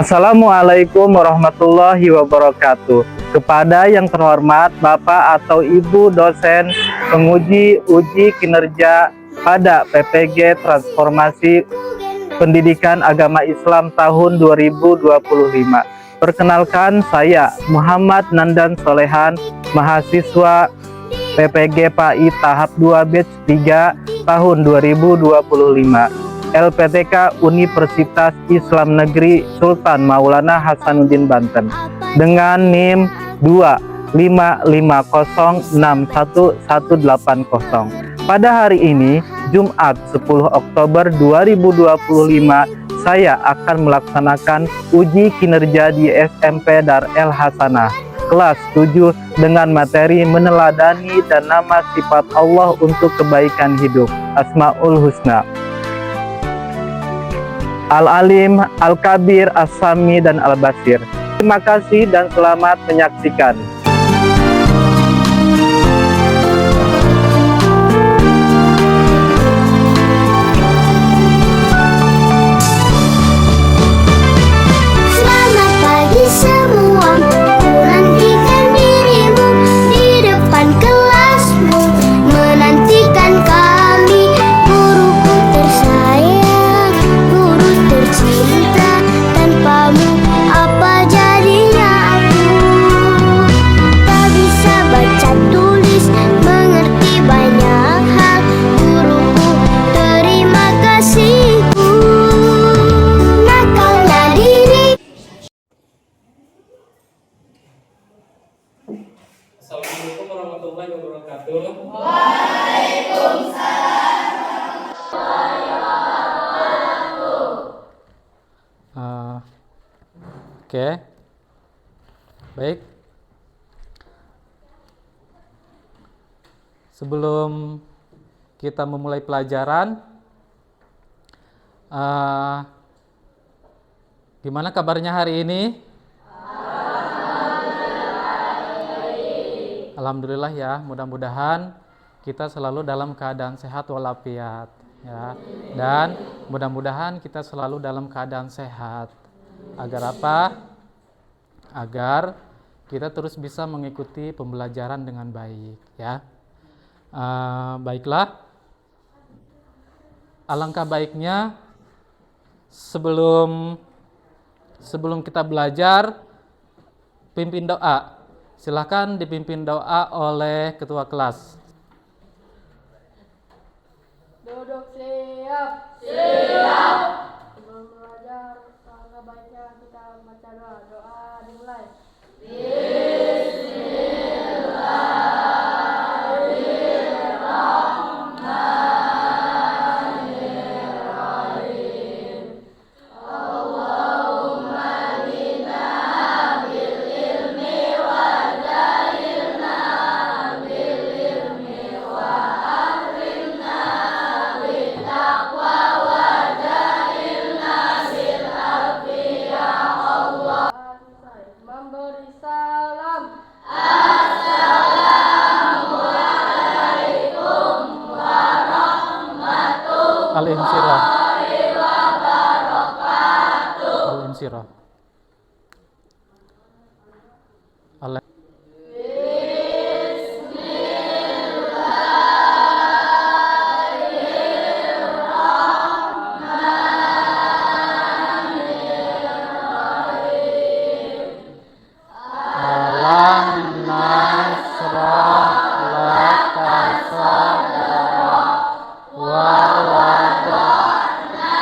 Assalamualaikum warahmatullahi wabarakatuh. Kepada yang terhormat Bapak atau Ibu dosen penguji uji kinerja pada PPG Transformasi Pendidikan Agama Islam tahun 2025. Perkenalkan, saya Muhammad Nandan Solehan, mahasiswa PPG PAI tahap 2 batch 3 tahun 2025. LPTK Universitas Islam Negeri Sultan Maulana Hasanuddin Banten dengan NIM 255061180. Pada hari ini, Jumat 10 Oktober 2025, saya akan melaksanakan uji kinerja di SMP Dar El Hasanah kelas 7 dengan materi meneladani dan nama sifat Allah untuk kebaikan hidup, Asmaul Husna, Al-Alim, Al-Kabir, As-Sami, dan Al-Basir. Terima kasih dan selamat menyaksikan. Selamat pagi semua, ku nantikan dirimu di depan kelasmu, menantikan kami, guruku tersayang, guru tercinta. Tanpamu apa jadinya aku? Tak bisa baca tulis, mengerti banyak hal, guruku terima kasihku. Nakalnya diri. Assalamualaikum warahmatullahi wabarakatuh. Oke. Baik. Sebelum kita memulai pelajaran, gimana kabarnya hari ini? Alhamdulillah ya, mudah-mudahan kita selalu dalam keadaan sehat walafiat ya. Dan mudah-mudahan kita selalu dalam keadaan sehat. Agar apa? Agar kita terus bisa mengikuti pembelajaran dengan baik ya. Baiklah. Alangkah baiknya sebelum kita belajar, pimpin doa. Silakan dipimpin doa oleh ketua kelas. Duduk siap. Siap. Sebelum belajar, alangkah baiknya kita baca doa. Doa dimulai. Memberi salam. Al-Insirah. Al-Insirah. Al- Alam nasrah laka sadrak wa wada'na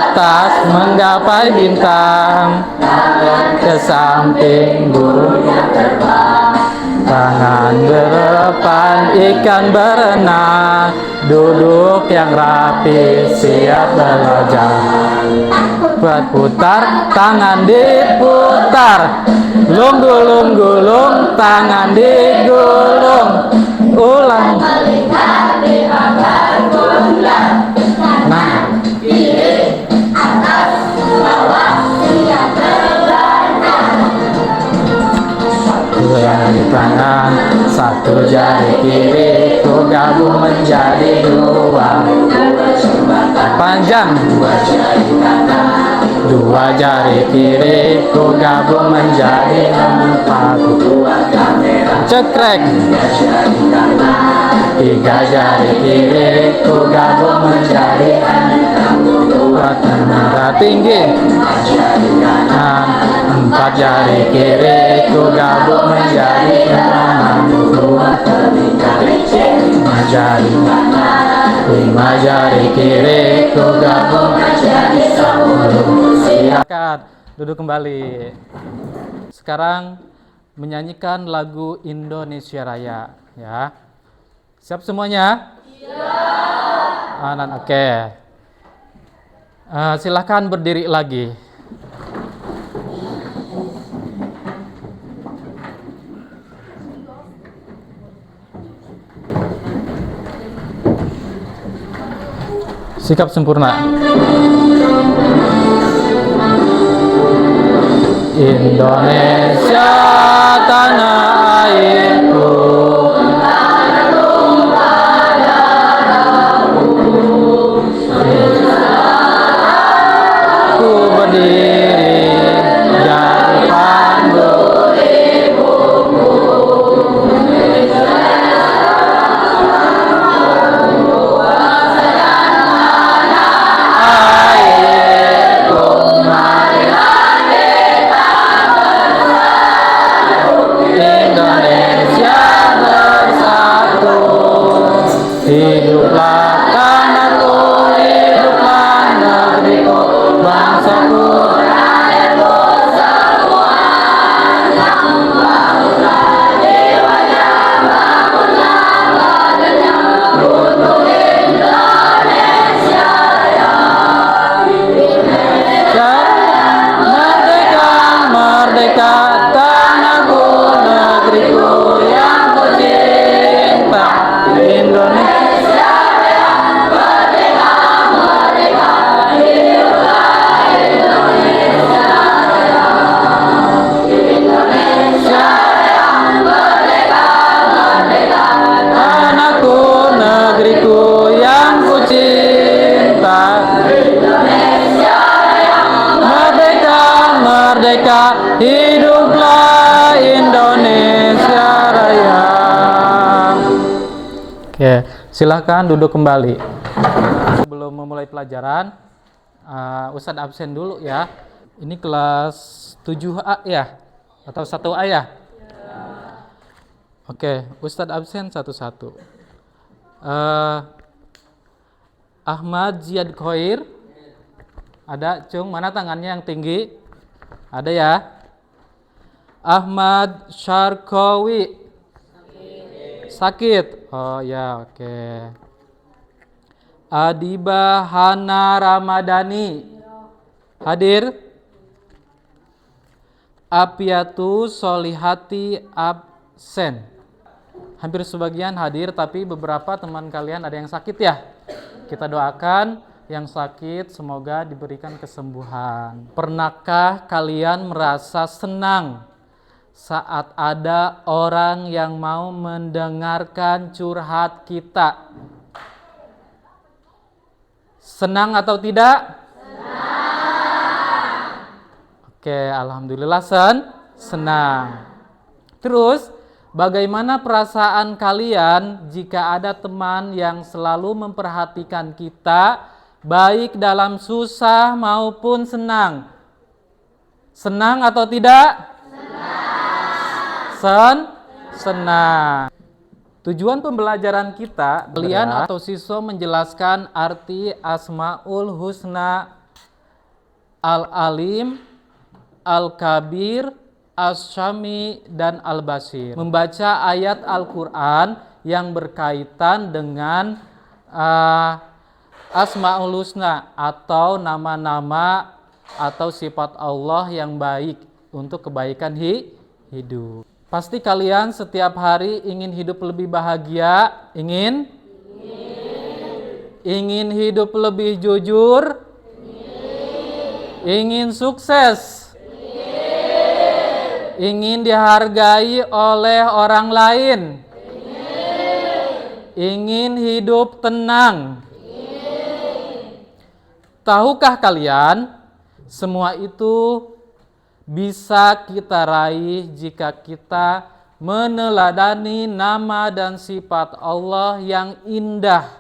atas menggapai bintang, ke samping burung yang terbang, tangan berdepan ikan berenang, duduk yang rapi siap belajar. Berputar tangan diputar, gulung gulung tangan digulung, ulang nah jari tangan, satu jari kiri ku gabung menjadi dua, panjang dua jari kiri ku gabung menjadi empat, cekrek tiga jari kiri ku gabung menjadi empat, menara tinggi kanan, empat jari kiri ku gabung menjadi enam, lima jari kanan, lima jari kiri ku gabung menjadi sepuluh. Silakan duduk kembali. Sekarang menyanyikan lagu Indonesia Raya, ya. Siap semuanya? Siap. Oke. Silakan berdiri lagi. Sikap sempurna. Indonesia tanah airku, ku berdiri jadi pandu ibuku. Indonesia bersatu, hiduplah tanahku, hiduplah negeriku, bangsaku, rakyatku semua, yang membangunlah jiwanya, bangunlah badannya, untuk Indonesia Raya. Indonesia merdeka, merdeka, tanahku, negeriku yang ku cinta. Indonesia yang merdeka, merdeka, hiduplah Indonesia Raya. Indonesia yang merdeka, merdeka, tanahku, negeriku yang ku cinta. Indonesia yang merdeka, merdeka, hiduplah Indonesia Raya. Oke, silakan duduk kembali. Sebelum memulai pelajaran, Ustadz absen dulu ya. Ini kelas 7A ya? Atau 1A ya? Oke, Ustadz absen satu-satu. Ahmad Ziad Khoir. Ada, Cung? Mana tangannya yang tinggi? Ada ya? Ahmad Syarkawi. Sakit. Oh ya, oke. Adiba Hana Ramadhani. Hadir? Apiatu Solihati absen. Hampir sebagian hadir, tapi beberapa teman kalian ada yang sakit ya. Kita doakan yang sakit semoga diberikan kesembuhan. Pernahkah kalian merasa senang saat ada orang yang mau mendengarkan curhat kita? Senang atau tidak? Senang. Oke, alhamdulillah senang. Terus, bagaimana perasaan kalian jika ada teman yang selalu memperhatikan kita, baik dalam susah maupun senang? Senang atau tidak? Senang. Tujuan pembelajaran kita, kalian atau siswa menjelaskan arti Asmaul Husna Al-Alim, Al-Kabir, As-Sami, dan Al-Basir. Membaca ayat Al-Quran yang berkaitan dengan Asmaul Husna atau nama-nama atau sifat Allah yang baik untuk kebaikan hidup. Pasti kalian setiap hari ingin hidup lebih bahagia, ingin hidup lebih jujur, ingin sukses, ingin dihargai oleh orang lain, ingin hidup tenang. Tahukah kalian, semua itu bisa kita raih jika kita meneladani nama dan sifat Allah yang indah,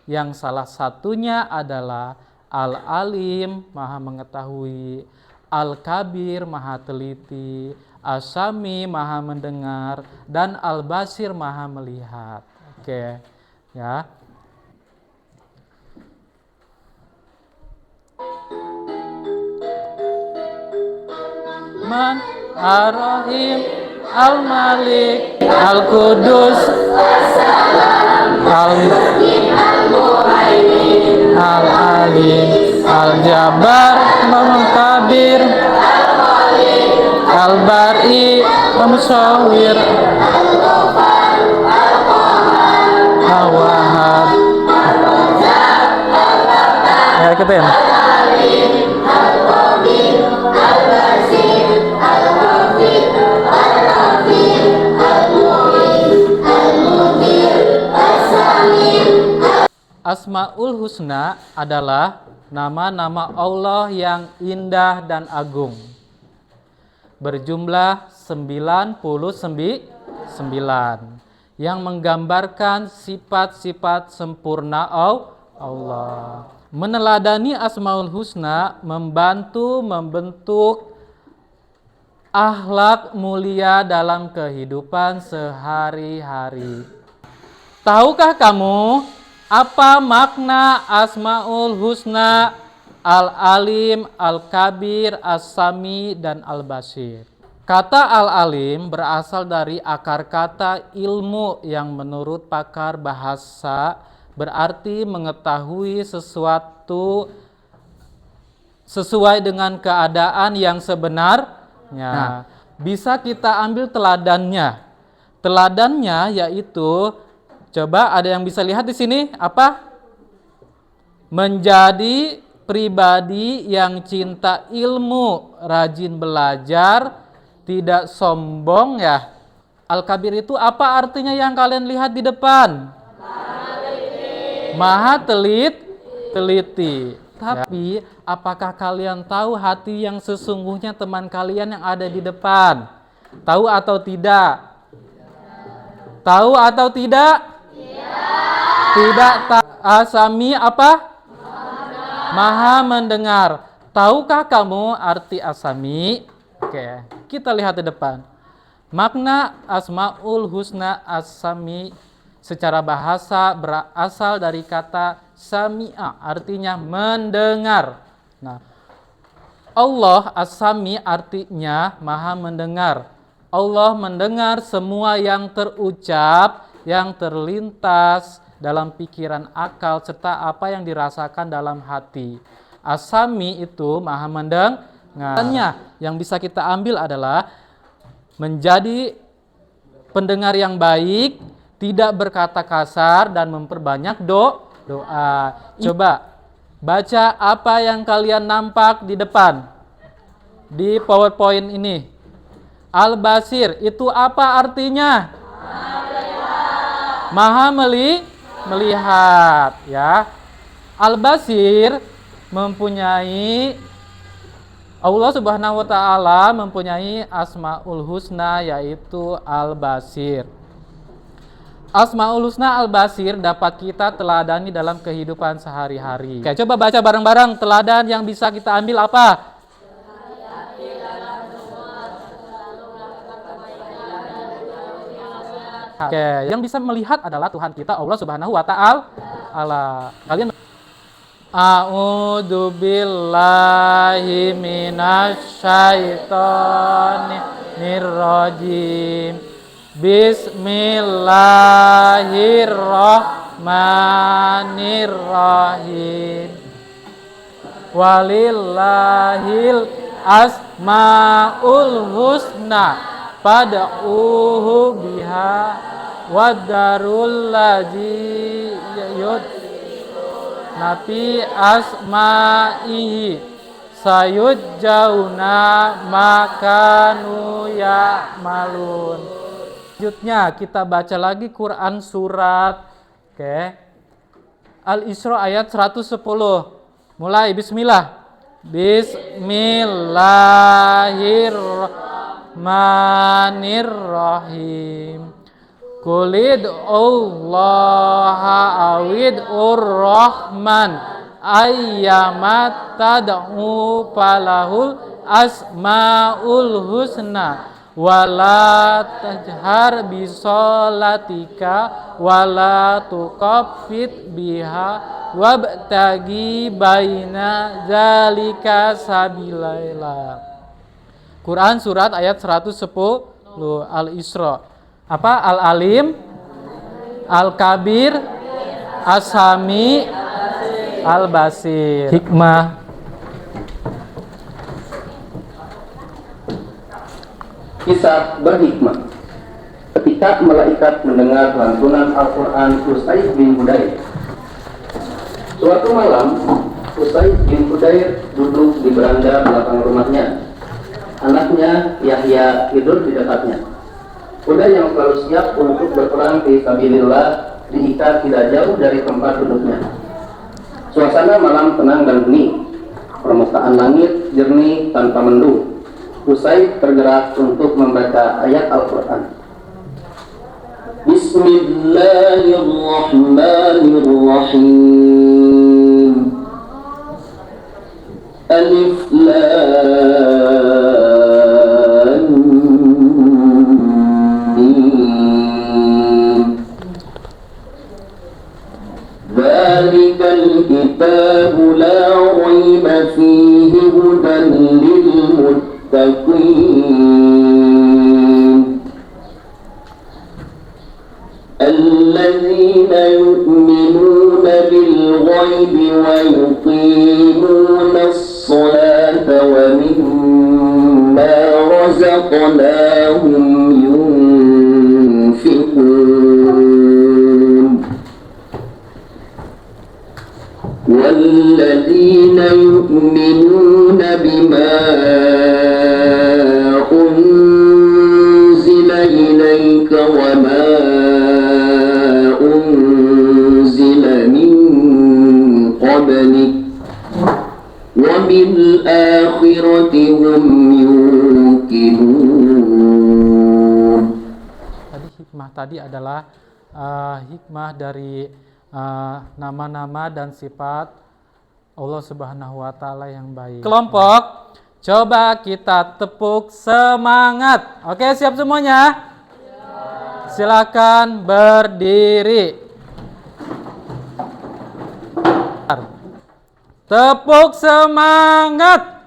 yang salah satunya adalah Al-Alim, Maha Mengetahui, Al-Kabir, Maha Teliti, As-Sami, Maha Mendengar, dan Al-Basir, Maha Melihat. Oke, ya. Man, Ar-Rahim, Al-Malik, Al-Qudus, Al-Alim, Al-Jabbar, Al-Kabir, Al-Bari, Al-Musawwir, Al-Wahhab. Ya, ikutin. Asmaul Husna adalah nama-nama Allah yang indah dan agung. Berjumlah 99 yang menggambarkan sifat-sifat sempurna Allah. Meneladani Asmaul Husna membantu membentuk akhlak mulia dalam kehidupan sehari-hari. Tahukah kamu apa makna Asmaul Husna, Al-Alim, Al-Kabir, As-Sami, dan Al-Basir? Kata Al-Alim berasal dari akar kata ilmu yang menurut pakar bahasa berarti mengetahui sesuatu sesuai dengan keadaan yang sebenarnya. Bisa kita ambil teladannya. Teladannya yaitu, coba ada yang bisa lihat di sini apa? Menjadi pribadi yang cinta ilmu, rajin belajar, tidak sombong ya. Al-Kabir itu apa artinya yang kalian lihat di depan? Maha teliti. Tapi apakah kalian tahu hati yang sesungguhnya teman kalian yang ada di depan? Tahu atau tidak? Tahu atau tidak? Tidak. As-Sami apa? Maha mendengar. Tahukah kamu arti As-Sami? Oke, kita lihat di depan. Makna Asmaul Husna As-Sami secara bahasa berasal dari kata sami'a, artinya mendengar. Nah, Allah As-Sami artinya Maha mendengar. Allah mendengar semua yang terucap, yang terlintas dalam pikiran, akal, serta apa yang dirasakan dalam hati. As-Sami itu Maha mendengar. Yang bisa kita ambil adalah menjadi pendengar yang baik, tidak berkata kasar, dan memperbanyak doa. Coba baca apa yang kalian nampak di depan di PowerPoint ini. Al-Basir itu apa artinya? Maha melihat ya. Al-Basir mempunyai, Allah Subhanahu wa taala mempunyai Asmaul Husna yaitu Al-Basir. Asmaul Husna Al-Basir dapat kita teladani dalam kehidupan sehari-hari. Oke, coba baca bareng-bareng teladan yang bisa kita ambil apa? Oke, yang bisa melihat adalah Tuhan kita Allah Subhanahu wa taala. Kalian A'udzu billahi minasyaitonir rajim. Bismillahirrahmanirrahim. Walillahil asmaul husna fad'uhu biha wadarul ladzi nabi asma'ihi sayujjauna makanu ya'malun. Selanjutnya kita baca lagi Quran surat Al-Isra ayat 110. Mulai, bismillah. Bismillahirrahmanirrahim. Qulid Allaha awid'ur rahman ayyamat tad'u falahul asmaul husna wala tajhar bisolatika wala tuqaffit biha wabtagi baina zalika sabilaila. Quran surat ayat 110 Al-Isra. Apa? Al-Alim, Al-Kabir, As-Sami, Al-Basir. Hikmah. Kisah berhikmah. Ketika malaikat mendengar lantunan Al-Quran Usaid bin Hudair. Suatu malam, Usaid bin Hudair duduk di beranda belakang rumahnya. Anaknya Yahya tidur di dekatnya. Kuda yang selalu siap untuk berperang fi sabilillah diikat tidak jauh dari tempat duduknya. Suasana malam tenang dan hening. Permukaan langit jernih tanpa mendung. Usaid tergerak untuk membaca ayat Al-Quran. Bismillahirrahmanirrahim. Alif Lam Mim. Dzalikal kitabu la raiba fihi hudan lil muttaqin. الذين يؤمنون بالغيب ويقيمون الصلاة ومما رزقناهم ينفقون والذين يؤمنون بما أنزل إليك وما أنزل من قبلك وبالآخرة هم يوقنون. Tadi hikmah tadi adalah hikmah dari nama-nama dan sifat Allah Subhanahu wa taala yang baik. Kelompok, coba kita tepuk semangat. Oke, siap semuanya? Silakan berdiri. Tepuk semangat.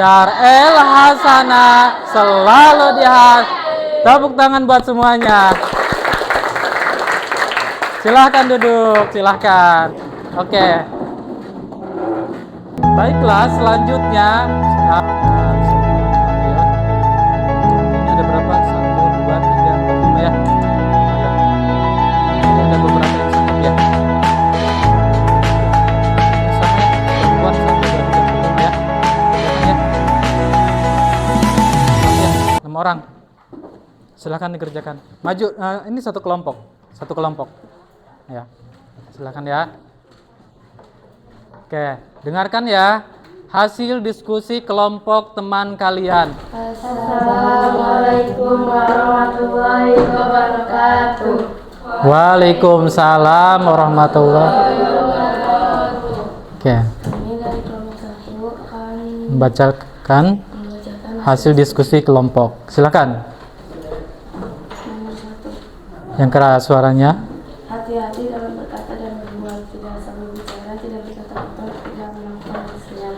Dar El Hasanah selalu dihas. Tepuk tangan buat semuanya. Silahkan duduk, silahkan. Oke. Baiklah, selanjutnya ini ada berapa? 1, 2, 3, 4, 5 ya. Ini ada beberapa yang sanggup ya. Misalnya perempuan 1, 2, 3, 4, 5 ya. Oke, 6 orang. Silakan dikerjakan. Maju, ini satu kelompok. Ya, silakan ya. Oke, dengarkan ya hasil diskusi kelompok teman kalian. Assalamualaikum warahmatullahi wabarakatuh. Waalaikumsalam warahmatullahi Wabarakatuh. Oke, Ini dari kelompok 1 akan membacakan membacakan hasil diskusi kelompok. Silakan. Yang keras suaranya. Hati-hati dalam berkata dan berbuat, tidak sambil bicara, tidak berkata kotor, tidak melakukan bersiap.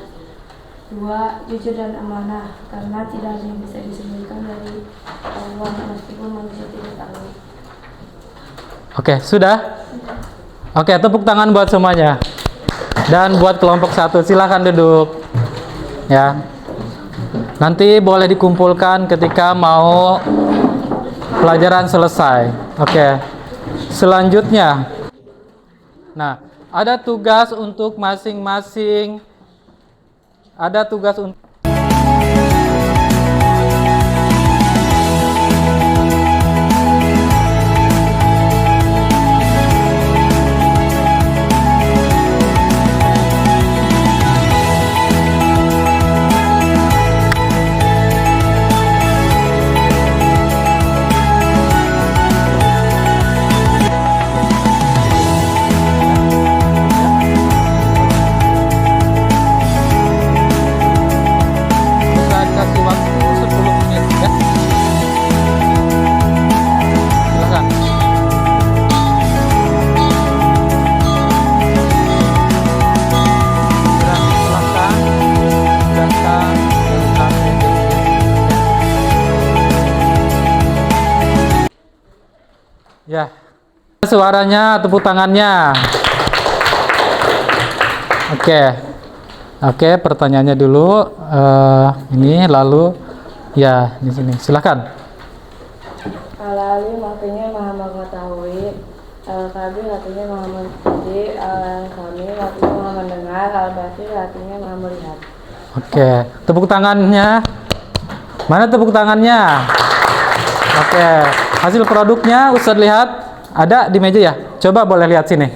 2. Jujur dan amanah, karena tidak ada yang bisa disembunyikan dari Allah meskipun manusia tidak tahu. Oke, sudah? Oke, tepuk tangan buat semuanya. Dan buat kelompok 1, silahkan duduk. Ya. Nanti boleh dikumpulkan ketika mau pelajaran selesai. Oke. Selanjutnya. Nah, ada tugas untuk masing-masing. Ada tugas untuk Saya kasih waktu 10 menit ya. Silakan. Silakan. Silakan. Ya. Suaranya, tepuk tangannya. Oke. Oke, pertanyaannya dulu. Ini lalu ya di sini. Silakan. Al-Alim artinya maha mengetahui, Al-Kabir artinya maha mengerti, Al-Samir artinya maha mendengar, Al-Basir artinya maha melihat. Oke, tepuk tangannya. Mana tepuk tangannya? Oke, hasil produknya Ustadz lihat ada di meja ya. Coba boleh lihat sini.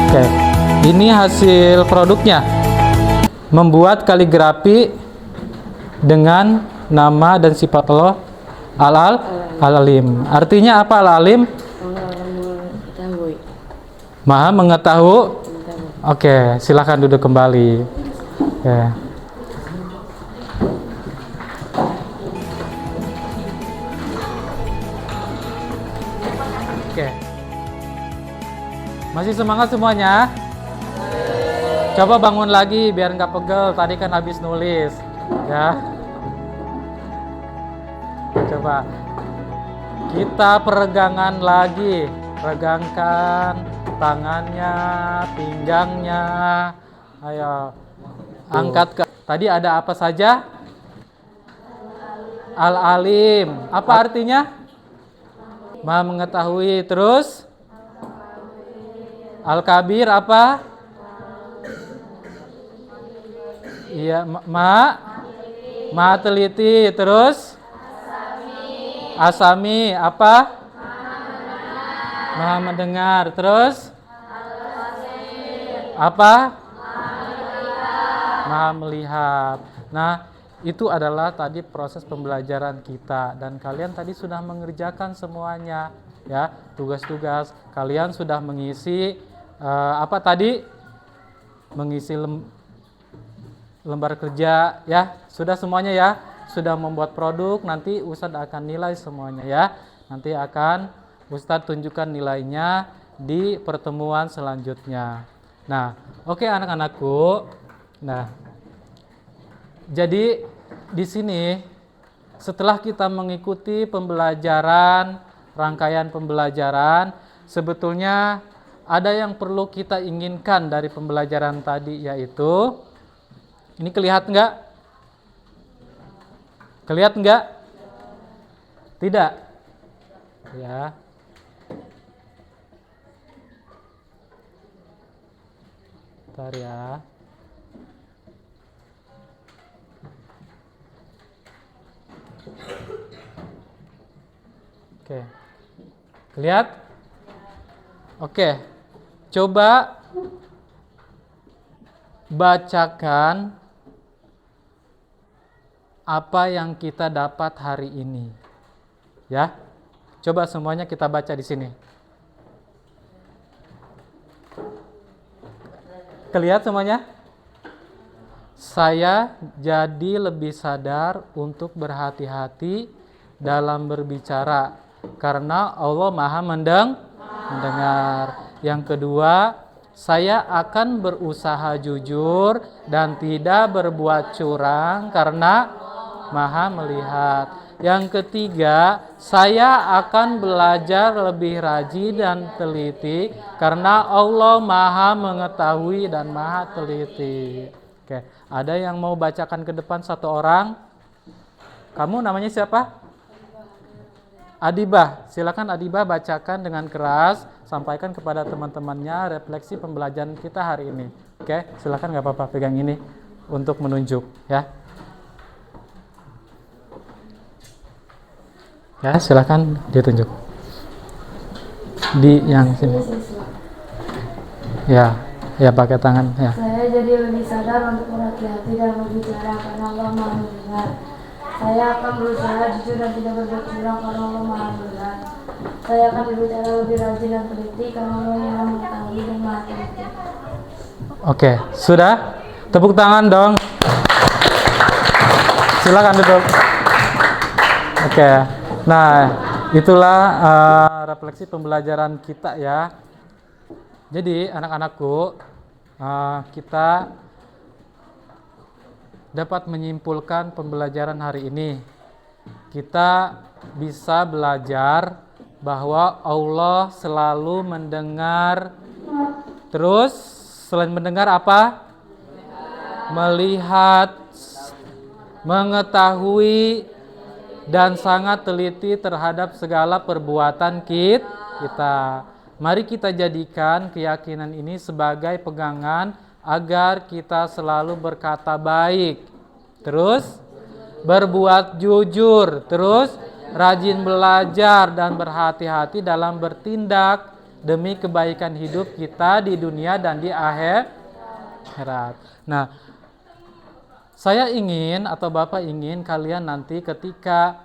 Oke, ini hasil produknya. Membuat kaligrafi dengan nama dan sifat Allah Al-Alim. Artinya apa Al-Alim? Mengetahui. Maha mengetahui. Oke, silakan duduk kembali. Oke. Oke. Masih semangat semuanya? Coba bangun lagi biar nggak pegel. Tadi kan habis nulis, ya. Coba kita peregangan lagi. Regangkan tangannya, pinggangnya. Ayo, angkat ke. Tadi ada apa saja? Al-Alim. Apa artinya? Maha mengetahui. Terus? Al-Kabir apa? Iya, maha teliti. Terus? Asami apa? Maha mendengar. Terus? Apa? Maha melihat. Nah, itu adalah tadi proses pembelajaran kita dan kalian tadi sudah mengerjakan semuanya ya, tugas-tugas. Kalian sudah mengisi apa tadi? Mengisi lembar kerja ya. Sudah semuanya ya. Sudah membuat produk, nanti Ustadz akan nilai semuanya ya. Nanti akan Ustadz tunjukkan nilainya di pertemuan selanjutnya. Nah, oke anak-anakku. Nah, jadi di sini setelah kita mengikuti pembelajaran, rangkaian pembelajaran, sebetulnya ada yang perlu kita inginkan dari pembelajaran tadi, yaitu ini kelihatan nggak? Kelihatan nggak? Tidak? Ya. Bentar ya. Oke. Lihat? Oke. Coba bacakan apa yang kita dapat hari ini. Ya. Coba semuanya kita baca di sini. Kelihatan semuanya? saya jadi lebih sadar untuk berhati-hati dalam berbicara karena Allah Maha mendengar. Yang kedua, saya akan berusaha jujur dan tidak berbuat curang karena Maha melihat. Yang ketiga, saya akan belajar lebih rajin dan teliti karena Allah Maha mengetahui dan Maha teliti. Oke, ada yang mau bacakan ke depan satu orang? Kamu namanya siapa? Adibah. Silakan Adibah bacakan dengan keras, sampaikan kepada teman-temannya refleksi pembelajaran kita hari ini. Oke, silakan, nggak apa-apa, pegang ini untuk menunjuk ya. Ya, silakan ditunjuk di yang sini. Ya, ya pakai tangan ya. Saya jadi lebih sadar untuk berhati-hati dalam berbicara karena Allah Maha mendengar. Saya akan berusaha jujur dan tidak berbuat curang karena Allah Maha melihat. Saya akan berbicara lebih rajin dan teliti karena Allah yang mengetahui dan Maha teliti. Oke, sudah? Tepuk tangan dong. Silakan duduk. Oke. Nah, itulah refleksi pembelajaran kita ya. Jadi anak-anakku, kita dapat menyimpulkan pembelajaran hari ini. Kita bisa belajar bahwa Allah selalu mendengar. Terus selain mendengar apa? Melihat, mengetahui, dan sangat teliti terhadap segala perbuatan kita. Mari kita jadikan keyakinan ini sebagai pegangan agar kita selalu berkata baik, terus berbuat jujur, terus rajin belajar dan berhati-hati dalam bertindak demi kebaikan hidup kita di dunia dan di akhirat. Nah, saya ingin atau Bapak ingin kalian nanti ketika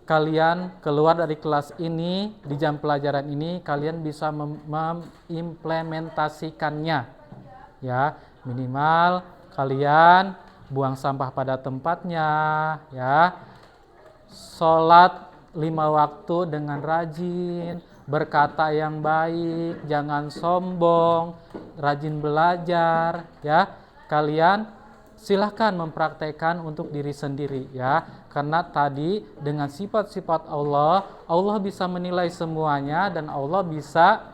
kalian keluar dari kelas ini, di jam pelajaran ini, kalian bisa mengimplementasikannya. Ya, minimal kalian buang sampah pada tempatnya, ya. Sholat 5 waktu dengan rajin, berkata yang baik, jangan sombong, rajin belajar, ya. Kalian silahkan mempraktekkan untuk diri sendiri ya, karena tadi dengan sifat-sifat Allah bisa menilai semuanya dan Allah bisa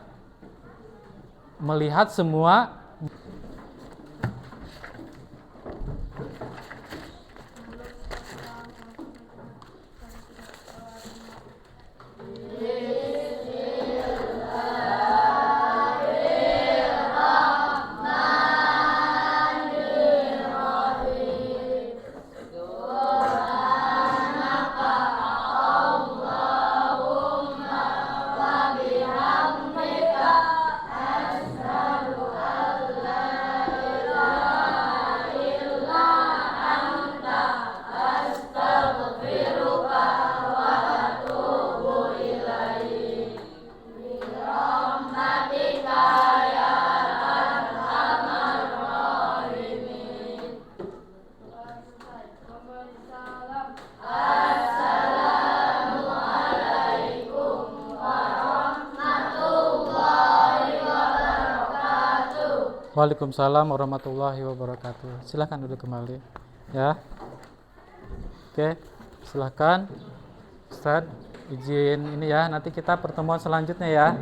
melihat semua. Waalaikumsalam warahmatullahi wabarakatuh. Silakan duduk kembali ya. Oke, silakan Ustadz izin ini ya, nanti kita pertemuan selanjutnya ya.